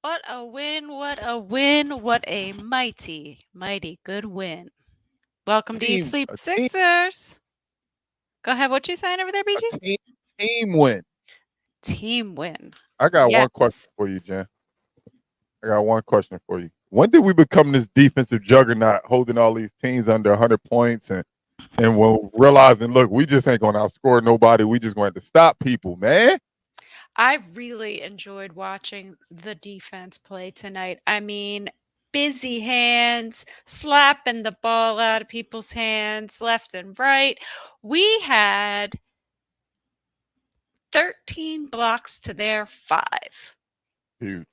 What a win, what a win, what a mighty, mighty good win. Welcome to Eat Team, Sleep a team, Sixers. Go ahead, what you saying over there, a BG? team win. Team win. I got one question Yes. for you, Jen. I got one question for you. When did we become this defensive juggernaut, holding all these teams under 100 points, and when realizing, look, we just ain't going to outscore nobody. We just going to stop people, man. I really enjoyed watching the defense play tonight. I mean, busy hands, slapping the ball out of people's hands left and right. We had 13 blocks to their 5. Huge, huge.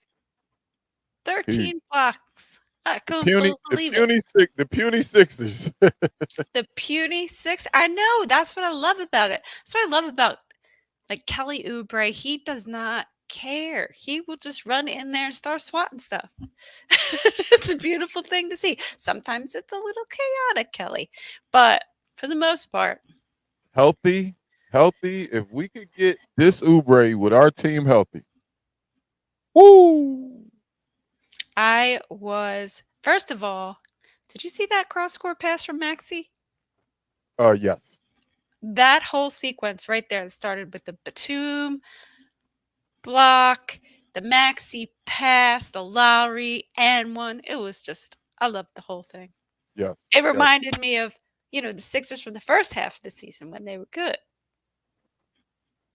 13 blocks. I The couldn't puny, the believe it. puny six, the puny Sixers. The puny 6. I know, that's what I love about it. That's what I love about, like, Kelly Oubre. He does not care. He will just run in there and start swatting stuff. It's a beautiful thing to see. Sometimes it's a little chaotic, Kelly, but for the most part, healthy, healthy. If we could get this Oubre with our team healthy, woo. I was first of all, did you see that cross court pass from Maxi? Yes. That whole sequence right there that started with the Batum block, the Maxi pass, the Lowry and one. It was just I loved the whole thing. Yes. It Yes. reminded me of, the Sixers from the first half of the season when they were good.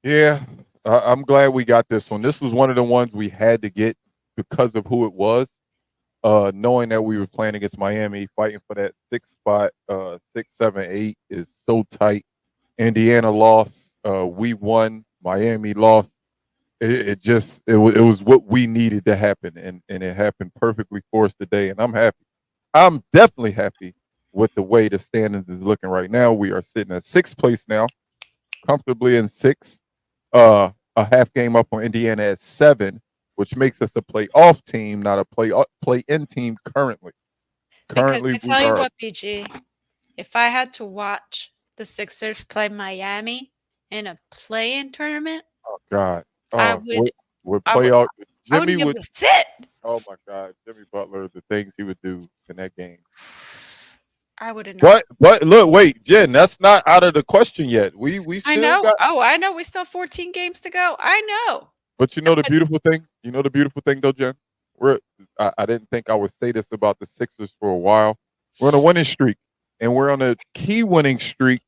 Yeah. I'm glad we got this one. This was one of the ones we had to get because of who it was. Knowing that we were playing against Miami, fighting for that sixth spot, 6, 7, 8 is so tight. Indiana lost. We won. Miami lost. It was what we needed to happen, and it happened perfectly for us today. And I'm happy. I'm definitely happy with the way the standings is looking right now. We are sitting at sixth place now, comfortably in sixth. A half game up on Indiana at 7, which makes us a playoff team, not a play-in team currently. Because Currently, I we tell you are. what, BG, if I had to watch the Sixers play Miami in a play-in tournament, Oh God. I Oh, would would I would playoff. I wouldn't Jimmy be able would. to sit. Oh my God, Jimmy Butler, the things he would do in that game. I would have not. But look, wait, Jen, that's not out of the question yet. We I still know. got. Oh, I know. We still have 14 games to go. I know. But you know the beautiful thing. You know the beautiful thing though, Jen. We're. I didn't think I would say this about the Sixers for a while. We're on a winning streak, and we're on a key winning streak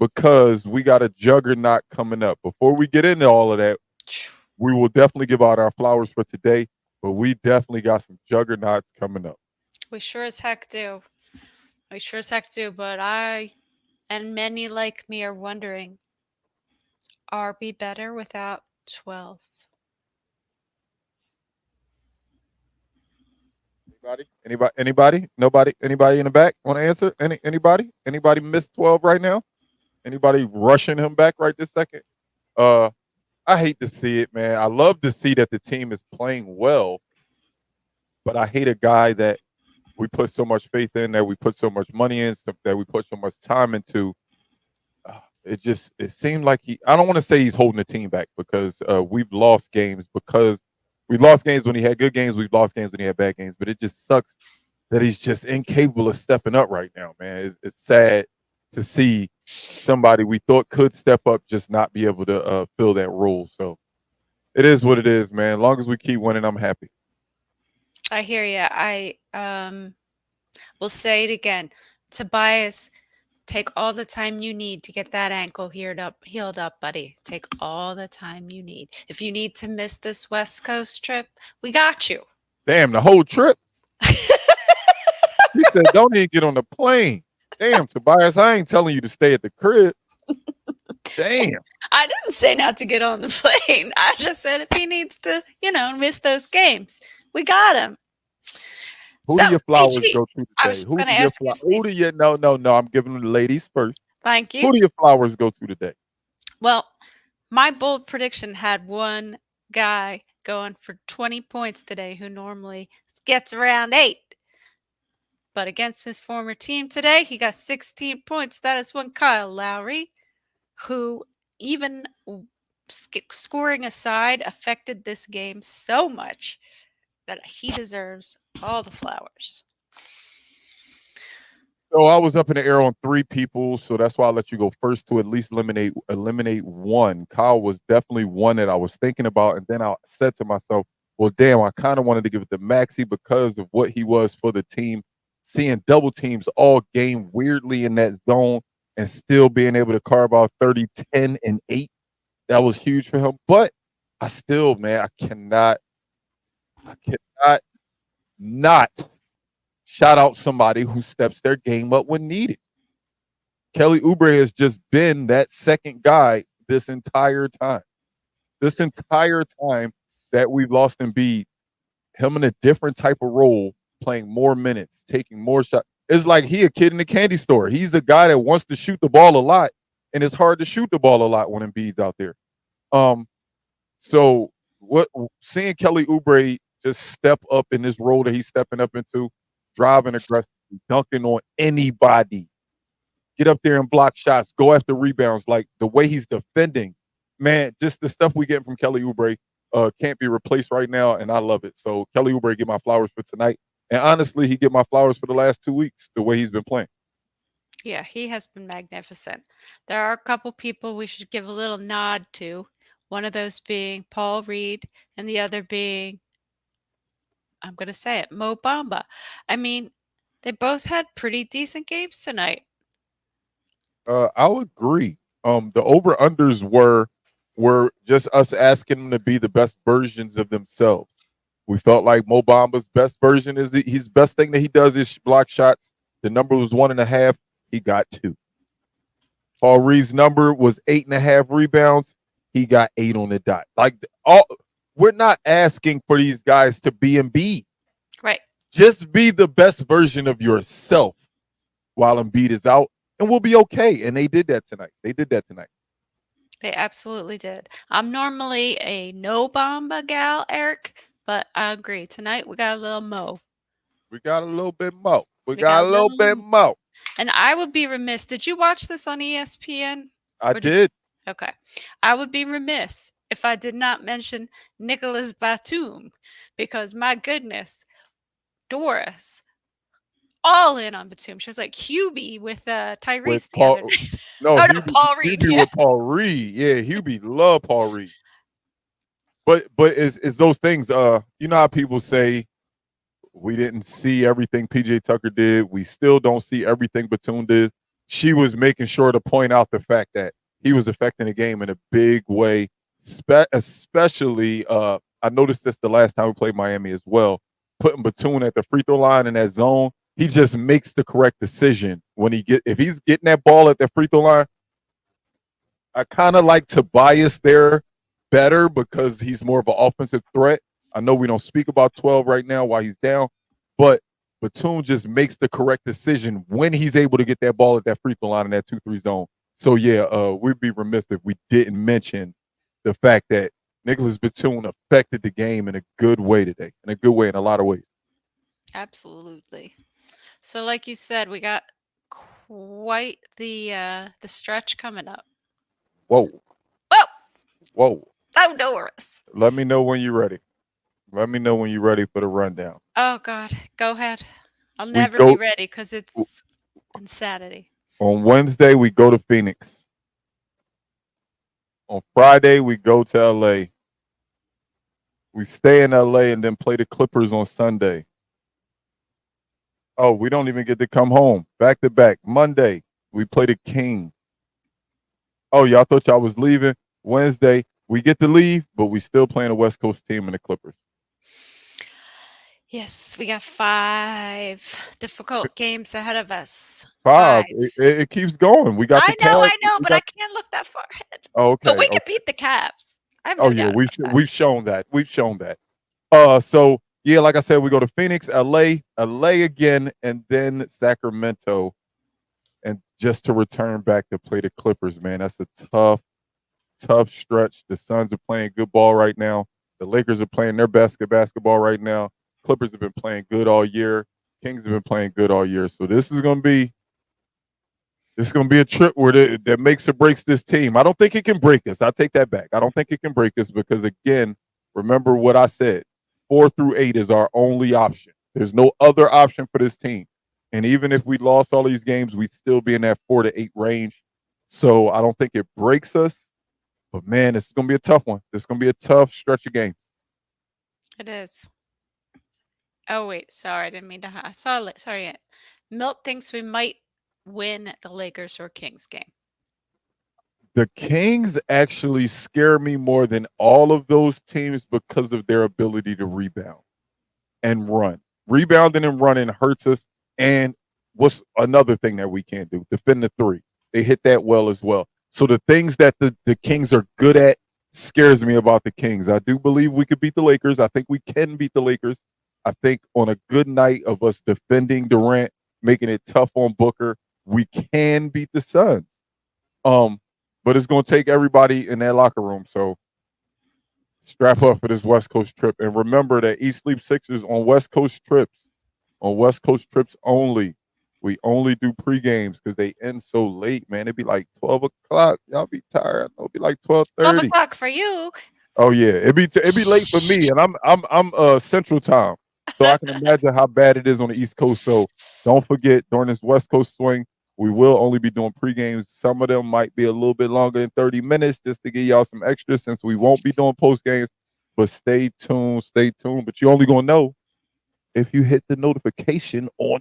because we got a juggernaut coming up. Before we get into all of that, we will definitely give out our flowers for today. But we definitely got some juggernauts coming up. We sure as heck do. We sure as heck do. But I and many like me are wondering, Are we better without 12? Anybody? Nobody? Anybody in the back want to answer? Anybody? Anybody miss 12 right now? Anybody rushing him back right this second? Uh, I hate to see it, man. I love to see that the team is playing well, but I hate a guy that we put so much faith in, that we put so much money in, that we put so much time into. It seemed like I don't want to say he's holding the team back, because we've lost games because we lost games when he had good games. We've lost games when he had bad games, but it just sucks that he's just incapable of stepping up right now, man. It's sad to see somebody we thought could step up just not be able to fill that role. So it is what it is, man. As long as we keep winning, I'm happy. I hear you. Will say it again. Tobias, take all the time you need to get that ankle healed up, buddy. Take all the time you need. If you need to miss this West Coast trip, we got you. Damn, the whole trip. He said, don't even get on the plane. Damn, Tobias, I ain't telling you to stay at the crib. Damn. I didn't say not to get on the plane. I just said if he needs to, miss those games, we got him. Who So, do your flowers PG, go to I was today? just going to ask you. Who do you no, I'm giving them the ladies first. Thank you. Who do your flowers go to today? Well, my bold prediction had one guy going for 20 points today who normally gets around 8. But against his former team today, he got 16 points. That is one Kyle Lowry, who, even scoring aside, affected this game so much that he deserves all the flowers. So I was up in the air on 3 people, so that's why I let you go first to at least eliminate one. Kyle was definitely one that I was thinking about, and then I said to myself, well, damn, I kind of wanted to give it to Maxey because of what he was for the team, seeing double teams all game weirdly in that zone and still being able to carve out 30, 10, and 8. That was huge for him. But I still, man, I cannot not shout out somebody who steps their game up when needed. Kelly Oubre has just been that second guy this entire time. This entire time that we've lost Embiid, him in a different type of role, playing more minutes, taking more shots. It's like he a kid in the candy store. He's a guy that wants to shoot the ball a lot, and it's hard to shoot the ball a lot when Embiid's out there. So seeing Kelly Oubre just step up in this role that he's stepping up into, driving aggressively, dunking on anybody, get up there and block shots, go after rebounds, like the way he's defending, man, just the stuff we get from Kelly Oubre can't be replaced right now, and I love it. So Kelly Oubre get my flowers for tonight. And honestly, he get my flowers for the last 2 weeks, the way he's been playing. Yeah, he has been magnificent. There are a couple people we should give a little nod to. One of those being Paul Reed, and the other being, I'm going to say it, Mo Bamba. I mean, they both had pretty decent games tonight. I'll agree. The over unders were just us asking them to be the best versions of themselves. We felt like Mo Bamba's best version is his best thing that he does is block shots. The number was 1.5. He got 2. Paul Reed's number was 8.5 rebounds. He got 8 on the dot. We're not asking for these guys to be Embiid. Right. Just be the best version of yourself while Embiid is out, and we'll be okay. And they did that tonight. They absolutely did. I'm normally a no Bamba gal, Eric, but I agree. Tonight we got a little Mo. We got a little bit more. We got a little bit more. And I would be remiss. Did you watch this on ESPN? I did. Okay. I would be remiss if I did not mention Nicholas Batum, because my goodness, Doris, all in on Batum. She was like Hubie with Tyrese With the other night. No, Paul Reed. Hubie with Paul Reed. Yeah, Hubie love Paul Reed. But it's those things. You know how people say we didn't see everything PJ Tucker did. We still don't see everything Batum did. She was making sure to point out the fact that he was affecting the game in a big way. Especially, I noticed this the last time we played Miami as well. Putting Batum at the free throw line in that zone, he just makes the correct decision when if he's getting that ball at the free throw line. I kind of like Tobias there better because he's more of an offensive threat. I know we don't speak about 12 right now while he's down, but Batum just makes the correct decision when he's able to get that ball at that free throw line in that 2-3 zone. So yeah, we'd be remiss if we didn't mention the fact that Nicholas Batum affected the game in a good way today, in a good way in a lot of ways. Absolutely. So, like you said, we got quite the stretch coming up. Whoa, Whoa! whoa. Outdoors. Let me know when you're ready. Let me know when you're ready for the rundown. Oh God, go ahead. I'll We never be go ready because it's insanity. on Wednesday. We go to Phoenix. On Friday, we go to LA. We stay in LA and then play the Clippers on Sunday. Oh, we don't even get to come home. Back to back. Monday, we play the Kings. Oh, y'all thought y'all was leaving. Wednesday, we get to leave, but we still playing a West Coast team in the Clippers. Yes, we got 5 difficult games ahead of us. 5. 5. It keeps going. We got the Cavs. I know, We but I got can't look that far ahead. But okay. we Okay. could beat the Cavs. I have Oh no yeah, doubt we've about that. we've shown that. We've shown that. So yeah, like I said, we go to Phoenix, LA again, and then Sacramento, and just to return back to play the Clippers, man, that's a tough stretch. The Suns are playing good ball right now. The Lakers are playing their best basketball right now. Clippers have been playing good all year. Kings have been playing good all year. So this is gonna be a trip where that makes or breaks this team. I don't think it can break us. I take that back. I don't think it can break us because again, remember what I said. 4 through 8 is our only option. There's no other option for this team. And even if we lost all these games, we'd still be in that 4 to 8 range. So I don't think it breaks us. But man, this is gonna be a tough one. This is gonna be a tough stretch of games. It is. Oh wait, sorry, I didn't mean to. Sorry. Milt thinks we might win the Lakers or Kings game. The Kings actually scare me more than all of those teams because of their ability to rebound and run. Rebounding and running hurts us. And what's another thing that we can't do? Defend the three. They hit that well as well. So the things that the Kings are good at scares me about the Kings. I do believe we could beat the Lakers. I think we can beat the Lakers. I think on a good night of us defending Durant, making it tough on Booker, we can beat the Suns. Um, but it's going to take everybody in that locker room. So strap up for this West Coast trip. And remember that East Sleep Sixers on West Coast trips only. We only do pre-games because they end so late, man. It'd be like 12 o'clock. Y'all be tired. It'll be like 12 12:30. o'clock for you. Oh yeah, it'd be late for me, and I'm Central Time, so I can imagine how bad it is on the East Coast. So don't forget during this West Coast swing, we will only be doing pre-games. Some of them might be a little bit longer than 30 minutes, just to give y'all some extra since we won't be doing post games. But stay tuned, stay tuned. But you're only gonna know if you hit the notification on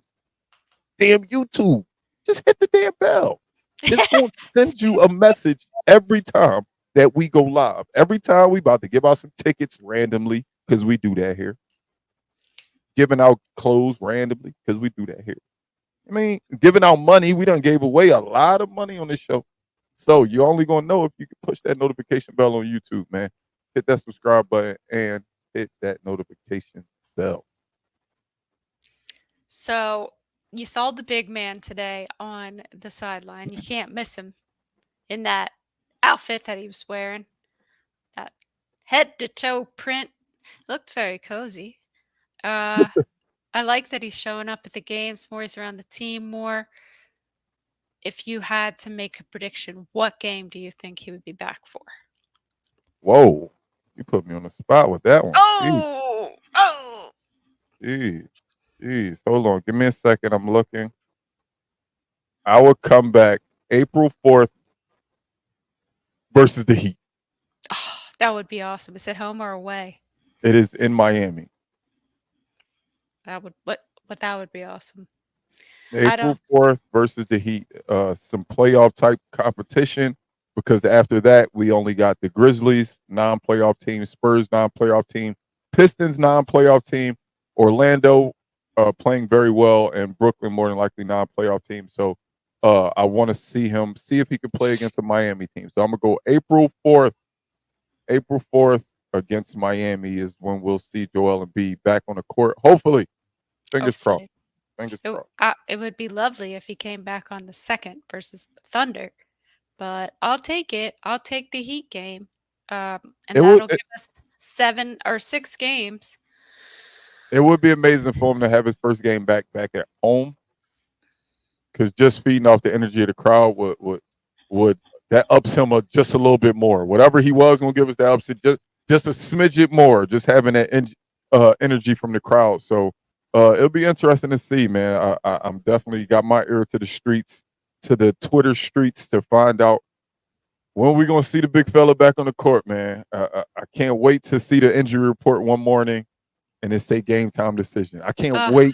damn YouTube. Just hit the damn bell. It's going to send you a message every time that we go live. Every time we about to give out some tickets randomly, because we do that here. Giving out clothes randomly, because we do that here. I mean, giving out money, we done gave away a lot of money on this show. So you're only gonna know if you can push that notification bell on YouTube, man. Hit that subscribe button and hit that notification bell. So you saw the big man today on the sideline. You can't miss him in that outfit that he was wearing. That head to toe print looked very cozy. Uh, I like that he's showing up at the games more. He's around the team more. If you had to make a prediction, what game do you think he would be back for? Whoa. You put me on the spot with that one. Jeez, Oh, jeez, jeez. Hold on. Give me a second. I'm looking. I would come back April 4th versus the Heat. oh, that would be awesome. Is it home or away? It is in Miami. That would what that would be awesome. I April don't 4th versus the Heat. Some playoff type competition because after that, we only got the Grizzlies, non playoff team, Spurs, non playoff team, Pistons, non playoff team, Orlando playing very well, and Brooklyn, more than likely, non playoff team. So I want to see if he can play against the Miami team. So I'm gonna go April 4th. April 4th against Miami is when we'll see Joel Embiid back on the court. Hopefully, fingers crossed. Hopefully. Fingers It, crossed. it would be lovely if he came back on the second versus the Thunder, but I'll take it. I'll take the Heat game, and It would that'll give us 7 or 6 games. it would be amazing for him to have his first game back at home, because just feeding off the energy of the crowd would that ups him just a little bit more. Whatever he was gonna give us, that ups it just a smidge it more. Just having that energy from the crowd. So it'll be interesting to see, man. I'm definitely got my ear to the streets, to the Twitter streets, to find out when we gonna see the big fella back on the court, man. I can't wait to see the injury report one morning and it say game time decision. I can't Ugh, wait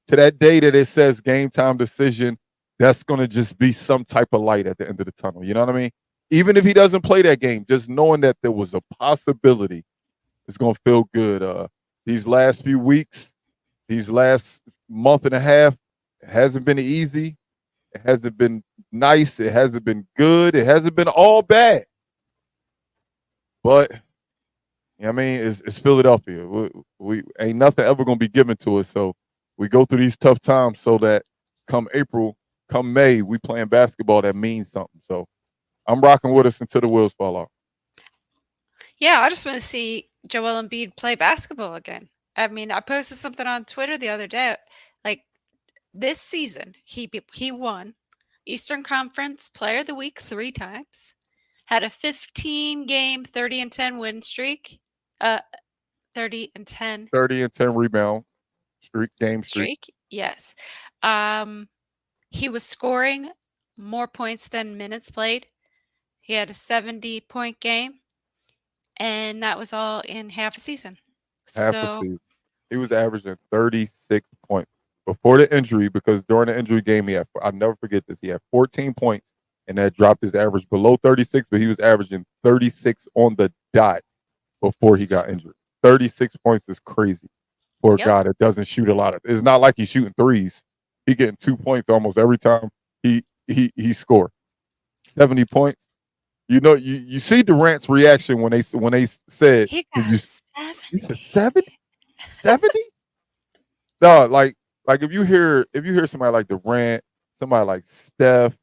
to that day that it says game time decision. That's going to just be some type of light at the end of the tunnel. You know what I mean? Even if he doesn't play that game, just knowing that there was a possibility is going to feel good. These last few weeks, these last month and a half, it hasn't been easy. It hasn't been nice. It hasn't been good. It hasn't been all bad. But you know what I mean, it's Philadelphia. We ain't nothing ever gonna be given to us. So we go through these tough times so that come April, come May, we playing basketball that means something. So I'm rocking with us until the wheels fall off. yeah, I just want to see Joel Embiid play basketball again. I mean, I posted something on Twitter the other day. Like this season, he won Eastern Conference Player of the Week 3 times. Had a 15-game 30-10 win streak. Uh, 30-10 30 and 10 rebound game streak. streak. Yes. Um, he was scoring more points than minutes played. He had a 70-point game, and that was all in half a season. Half a So, season. He was averaging 36 points before the injury, because during the injury game, I'll never forget this. He had 14 points, and that dropped his average below 36, but he was averaging 36 on the dot before he got injured. 36 points is crazy for a yep. guy that doesn't shoot a lot of. It's not like he's shooting threes. He getting 2 points almost every time he score. 70 points. You know, you see Durant's reaction when they said, He "Did got you?" 70. He said 70. 70. No, like if you hear somebody like Durant, somebody like Steph,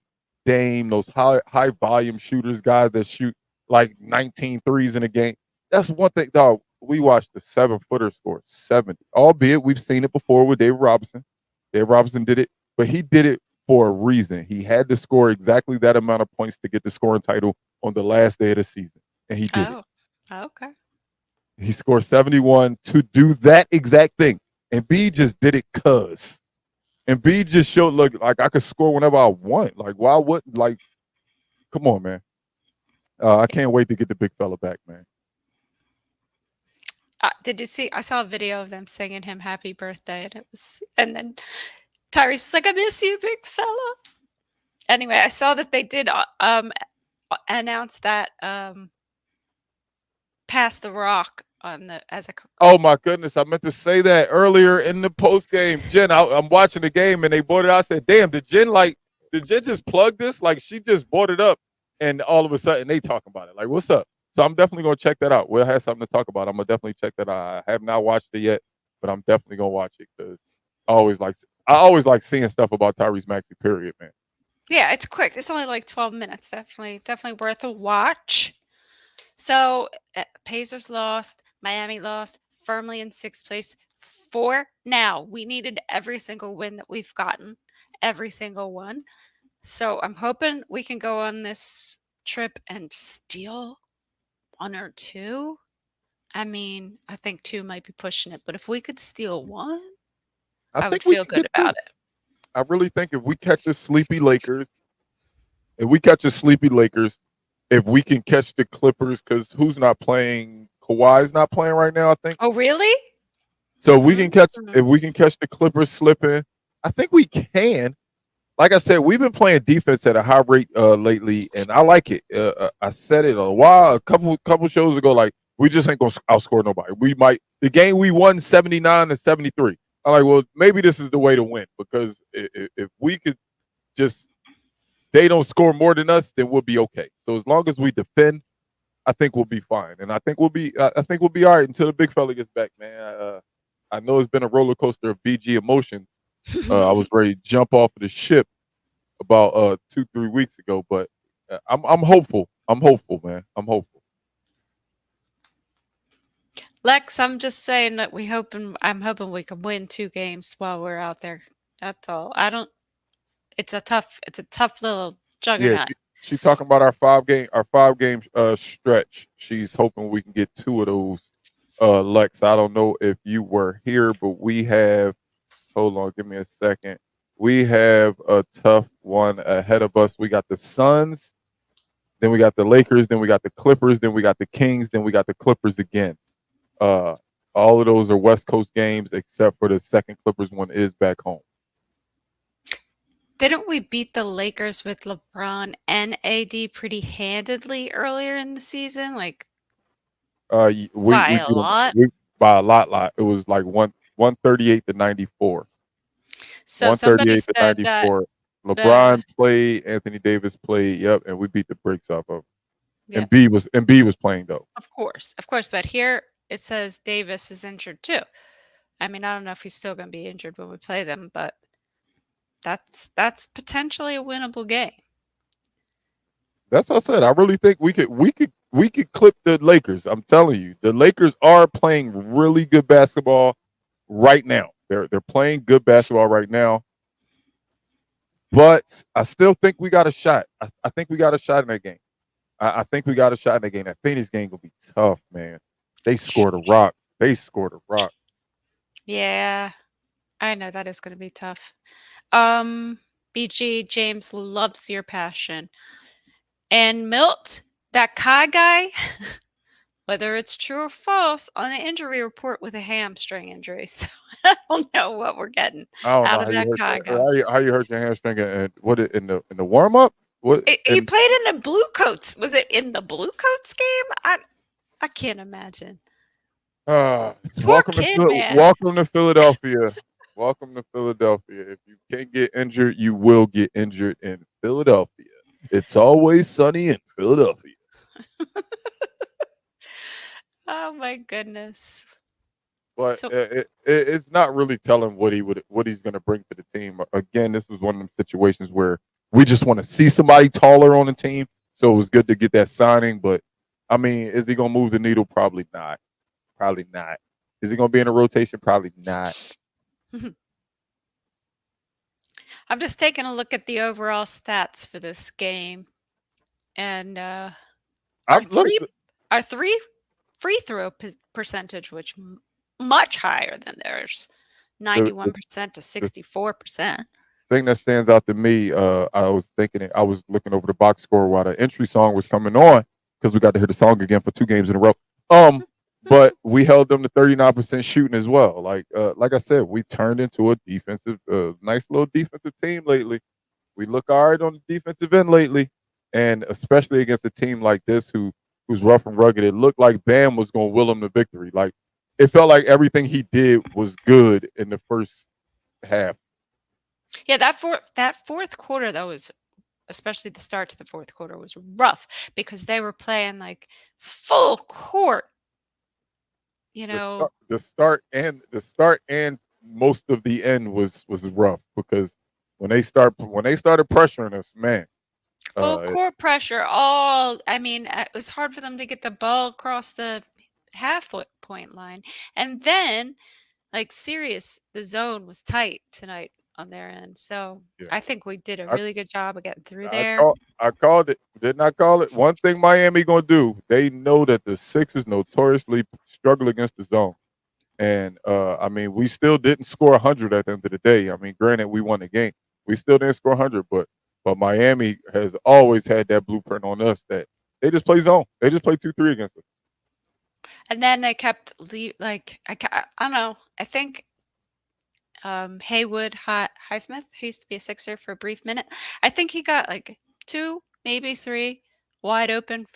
Dame, those high volume shooters, guys that shoot like 19 threes in a game. That's one thing, dog. We watched the 7-footer score 70, albeit we've seen it before with David Robinson. David Robinson did it, but he did it for a reason. He had to score exactly that amount of points to get the scoring title on the last day of the season, and he did it. Oh, okay. He scored 71 to do that exact thing. And B just did it cuz. And B just showed, look, like I could score whenever I want. Like, why wouldn't, like, come on, man. I can't wait to get the big fella back, man. Did you see? I saw a video of them singing him happy birthday, and then Tyrese was like, "I miss you, big fella." Anyway, I saw that they did announce that pass the rock on the as a. Oh my goodness, I meant to say that earlier in the post game. Jen, I'm watching the game and they brought it out. I said, damn, did Jen just plug this? Like, she just brought it up, and all of a sudden they talking about it. Like, what's up? So I'm definitely gonna check that out. We'll have something to talk about. I'm gonna definitely check that out. I have not watched it yet, but I'm definitely gonna watch it, because I always like seeing stuff about Tyrese Maxey, period, man. Yeah, it's quick. It's only like 12 minutes. Definitely worth a watch. So, Pacers lost, Miami lost, firmly in 6th place for now. We needed every single win that we've gotten, every single one. So, I'm hoping we can go on this trip and steal 1 or 2. I mean, I think 2 might be pushing it, but if we could steal 1, I I would think we feel can good get through. about it. I really think if we catch the sleepy Lakers, if we catch the sleepy Lakers, if we can catch the Clippers, because who's not playing? Kawhi's not playing right now, I think. Oh, really? So if we can catch Mhm. the Clippers slipping, I think we can. Like I said, we've been playing defense at a high rate lately, and I like it. I said it a couple shows ago. Like, we just ain't gonna outscore nobody. We might, the game we won 79-73. I'm like, well, maybe this is the way to win, because if we could just they don't score more than us, then we'll be okay. So as long as we defend, I think we'll be fine, and I think we'll be all right until the big fella gets back, man. I know it's been a roller coaster of BG emotions. I was ready to jump off of the ship about 2-3 weeks ago, but I'm hopeful. I'm hopeful, man. I'm hopeful. Lex, I'm just saying that I'm hoping we can win 2 games while we're out there. That's all. I don't it's a tough little Yeah, juggernaut. she talking about our 5 game stretch. She's hoping we can get 2 of those. Lex, I don't know if you were here, but we have. Hold on, give me a second. We have a tough one ahead of us. We got the Suns, then we got the Lakers, then we got the Clippers, then we got the Kings, then we got the Clippers again. Uh, all of those are West Coast games, except for the second Clippers one is back home. Didn't we beat the Lakers with LeBron and AD pretty handedly earlier in the season? Like We by we a beat them lot. by a lot. It was like 138-94. So somebody 138 to said that 94. the LeBron played, Anthony Davis played. Yep, and we beat the brakes off of. yeah, Embiid was playing though. of course, but here it says Davis is injured too. I mean, I don't know if he's still going to be injured when we play them, but that's potentially a winnable game. That's what I said. I really think we could clip the Lakers. I'm telling you, the Lakers are playing really good basketball right now. They're playing good basketball right now. But I still think we got a shot. I think we got a shot in that game. I think we got a shot in that game. That Phoenix game gonna be tough, man. They scored a rock. They scored a rock. Yeah, I know that is going to be tough. Um, BG James loves your passion. And Milt, that Kai guy, whether it's true or false, on the injury report with a hamstring injury. So I don't know what we're getting I don't know out how of you that hurt Kai your, guy. how you hurt your hamstring and what in the warm up? What He and played in the Blue Coats. Was it in the Blue Coats game? I can't imagine. Poor kid, man. welcome to Philadelphia. Welcome to Philadelphia. If you can't get injured, you will get injured in Philadelphia. It's always sunny in Philadelphia. Oh my goodness. But So it's not really telling what he's going to bring to the team. Again, this was one of them situations where we just want to see somebody taller on the team, so it was good to get that signing. But I mean, is he going to move the needle? Probably not. Probably not. Is he going to be in a rotation? Probably not. I'm just taking a look at the overall stats for this game, and our I'm look. three our three free throw percentage, which much higher than theirs, The 91% to the 64%. thing that stands out to me, I was looking over the box score while the entry song was coming on because we got to hear the song again for 2 games in a row. But we held them to 39% shooting as well. Like I said, we turned into a nice little defensive team lately. We look all right on the defensive end lately, and especially against a team like this who's rough and rugged. It looked like Bam was going to will them to victory. Like it felt like everything he did was good in the first half. Yeah, that fourth quarter though was, especially the start to the fourth quarter, was rough because they were playing like full court. You know, The start and most of the end was rough because when they started pressuring us, man. full Uh, court pressure. All I mean, it was hard for them to get the ball across the point line, and then like serious, the zone was tight tonight on their end. So yeah, I think we did a I really good job of getting through I there. call I called it. Didn't I call it? One thing Miami gonna do. They know that the Sixers notoriously struggle against the zone. And I mean, we still didn't score 100 at the end of the day. I mean, granted, we won the game. We still didn't score 100, but Miami has always had that blueprint on us that they just play zone. They just play 2-3 against us. And then they kept like I don't know. I think Haywood Highsmith, who used to be a Sixer for a brief minute, I think he got like two, maybe three wide open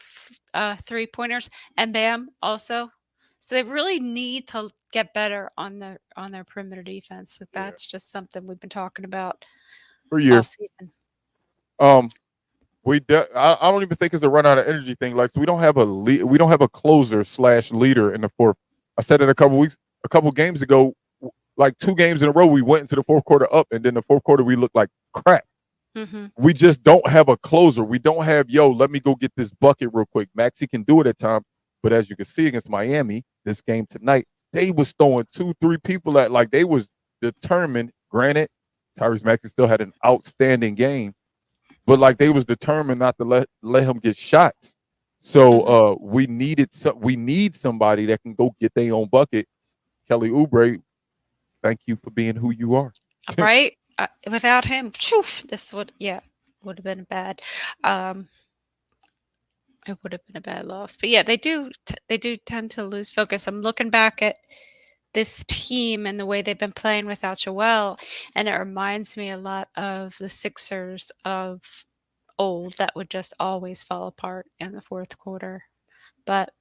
3 pointers, and Bam also. So they really need to get better on their perimeter defense. Like Yeah, that's just something we've been talking about for all years. season. I don't even think it's a run out of energy thing. Like we don't have we don't have a closer slash leader in the fourth. I said it a couple games ago, like 2 games in a row, we went into the fourth quarter up, and then the fourth quarter we looked like crap. Mm-hmm. We just don't have a closer. We don't have, let me go get this bucket real quick. Maxey can do it at times, but as you can see against Miami, this game tonight, they was throwing 2-3 people at, like, they was determined. Granted, Tyrese Maxey still had an outstanding game, but like they was determined not to let him get shots. So we need somebody that can go get their own bucket. Kelly Oubre, thank you for being who you are. Right? Without him, this would have been bad. It would have been a bad loss. But yeah, they do tend to lose focus. I'm looking back at this team and the way they've been playing without Joel, and it reminds me a lot of the Sixers of old that would just always fall apart in the fourth quarter. But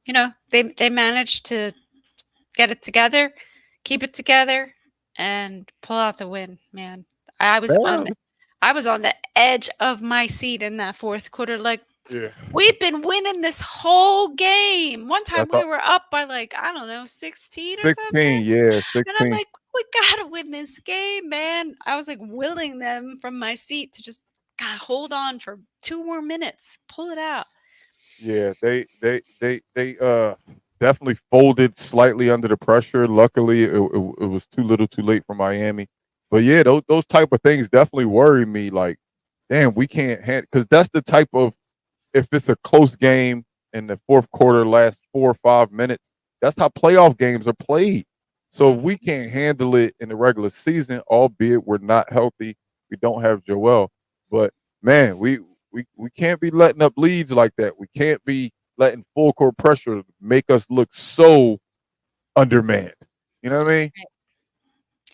they managed to get it together, keep it together, and pull out the win. Man, I was on Yeah. the, I was on the edge of my seat in that fourth quarter. Like, Yeah. we've been winning this whole game. One time That's we were up by, like, I don't know, 16 or 16. something. Yeah, And I'm 16. like, we gotta win this game, man. I was like willing them from my seat to just hold on for 2 more minutes, pull it out. Yeah, they definitely folded slightly under the pressure. Luckily, it was too little, too late for Miami. But yeah, those type of things definitely worry me. Like, damn, we can't handle, because that's the type of, if it's a close game in the fourth quarter, last 4 or 5 minutes, that's how playoff games are played. So we can't handle it in the regular season, albeit we're not healthy. We don't have Joel, but man, we can't be letting up leads like that. We can't be letting full court pressure make us look so undermanned. You know what I mean? Right.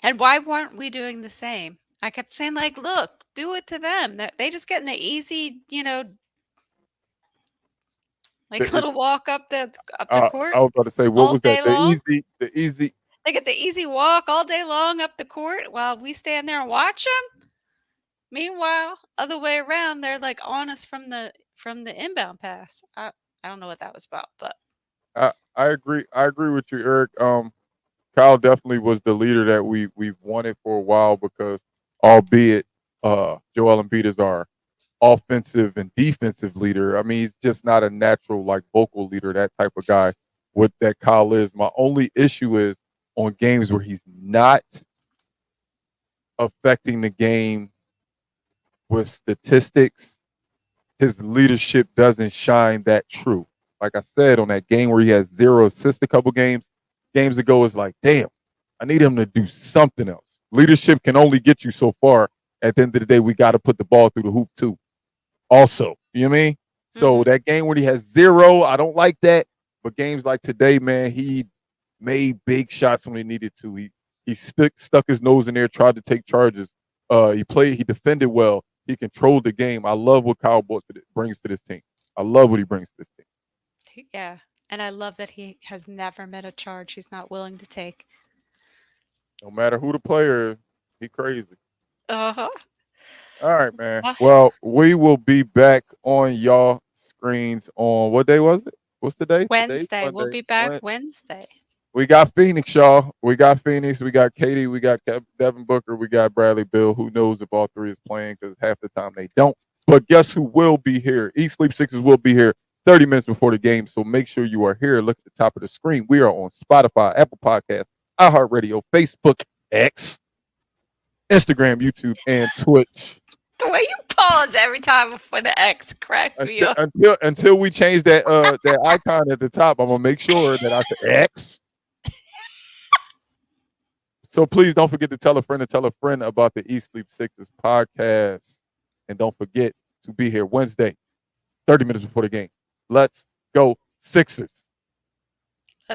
And why weren't we doing the same? I kept saying, like, look, do it to them. They just getting the easy, like, The- little walk up the court I was about to say, what all was that? day long. The easy. They get the easy walk all day long up the court while we stand there and watch them. Meanwhile, other way around, they're like on us from the inbound pass. I don't know what that was about, but I agree. I agree with you, Eric. Kyle definitely was the leader that we've wanted for a while, because albeit Joel Embiid is our offensive and defensive leader. I mean, he's just not a natural, like, vocal leader, that type of guy. What that Kyle is. My only issue is on games where he's not affecting the game with statistics, his leadership doesn't shine that true. Like I said, on that game where he has 0 assists a couple games ago, it's like, damn, I need him to do something else. Leadership can only get you so far. At the end of the day, we got to put the ball through the hoop too. Also, you know what I mean? So that game when he has 0, I don't like that. But games like today, man, he made big shots when he needed to. He stuck his nose in there, tried to take charges. He defended well. He controlled the game. I love what Kyle brings to this team. I love what he brings to this team. yeah. And I love that he has never met a charge he's not willing to take. No matter who the player is, he crazy. Uh-huh. All right, man. Uh, Well, we will be back on y'all screens on, what day was it? What's the day? Today's Wednesday. We'll Monday. be back Wednesday. We got Phoenix, y'all. We got Phoenix. We got Katie. We got Devin Booker. We got Bradley Bill. Who knows if all three is playing, because half the time they don't. But guess who will be here? Eat Sleep Sixers will be here 30 minutes before the game. So make sure you are here. Look at the top of the screen. We are on Spotify, Apple Podcasts, iHeartRadio, Facebook, X, Instagram, YouTube, and Twitch. The way you pause every time before the X cracks me up. Until we change that that icon at the top, I'm gonna make sure that I say X. So please don't forget to tell a friend about the Eat Sleep Sixers podcast. And don't forget to be here Wednesday, 30 minutes before the game. Let's go Sixers.